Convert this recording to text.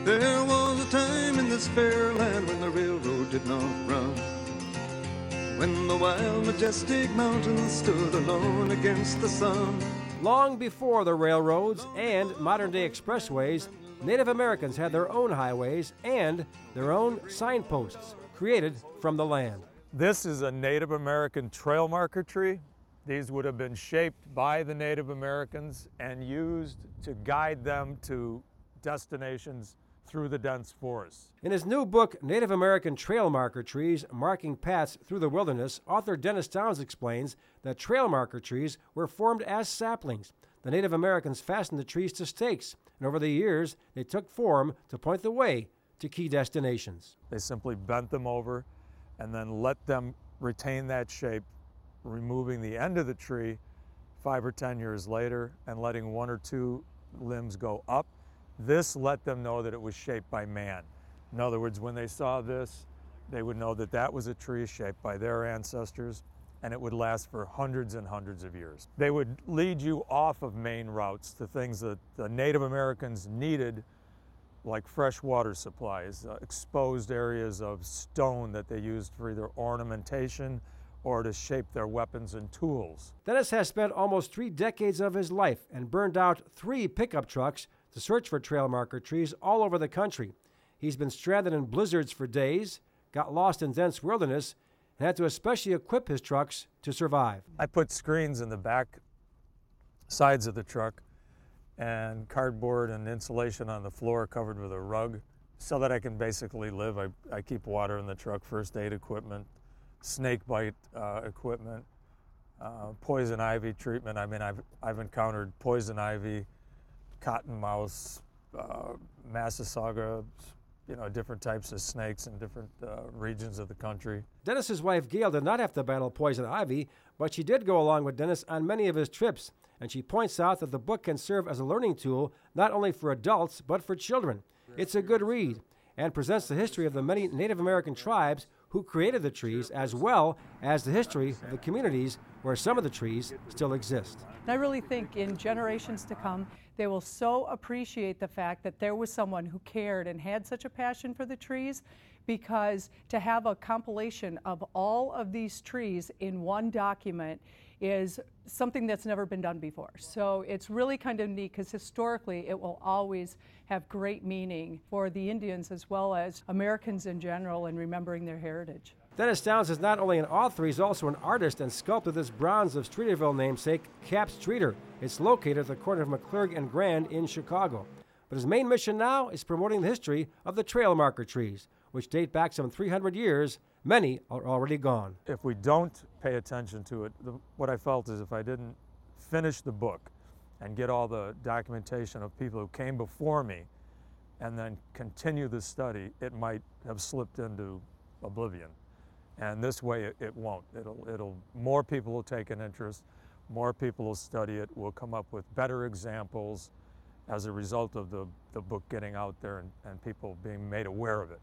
There was a time in this fair land when the railroad did not run, when the wild, majestic mountains stood alone against the sun. Long before the railroads and modern-day expressways, Native Americans had their own highways and their own signposts created from the land. This is a Native American trail marker tree. These would have been shaped by the Native Americans and used to guide them to destinations through the dense forests. In his new book, Native American Trail Marker Trees, Marking Paths Through the Wilderness, author Dennis Downs explains that trail marker trees were formed as saplings. The Native Americans fastened the trees to stakes, and over the years, they took form to point the way to key destinations. They simply bent them over and then let them retain that shape, removing the end of the tree 5 or 10 years later and letting 1 or 2 limbs go up. This let them know that it was shaped by man. In other words, when they saw this, they would know that that was a tree shaped by their ancestors, and it would last for hundreds and hundreds of years. They would lead you off of main routes to things that the Native Americans needed, like fresh water supplies, exposed areas of stone that they used for either ornamentation or to shape their weapons and tools. Dennis has spent almost 3 decades of his life and burned out 3 pickup trucks to search for trail marker trees all over the country. He's been stranded in blizzards for days, got lost in dense wilderness, and had to especially equip his trucks to survive. I put screens in the back sides of the truck and cardboard and insulation on the floor covered with a rug so that I can basically live. I keep water in the truck, first aid equipment, snake bite equipment, poison ivy treatment. I mean, I've encountered poison ivy, cottonmouths, Massasauga, different types of snakes in different regions of the country. Dennis's wife Gail did not have to battle poison ivy, but she did go along with Dennis on many of his trips, and she points out that the book can serve as a learning tool not only for adults but for children. It's a good read and presents the history of the many Native American tribes who created the trees, as well as the history of the communities where some of the trees still exist. I really think in generations to come, they will so appreciate the fact that there was someone who cared and had such a passion for the trees, because to have a compilation of all of these trees in one document is something that's never been done before. So it's really kind of neat because historically it will always have great meaning for the Indians as well as Americans in general in remembering their heritage. Dennis Downs is not only an author, he's also an artist and sculpted this bronze of Streeterville namesake, Cap Streeter. It's located at the corner of McClurg and Grand in Chicago. But his main mission now is promoting the history of the trail marker trees, which date back some 300 years. Many are already gone. If we don't pay attention to it, what I felt is if I didn't finish the book and get all the documentation of people who came before me and then continue the study, it might have slipped into oblivion. And this way it won't. More people will take an interest, more people will study it, we'll come up with better examples as a result of the book getting out there and people being made aware of it.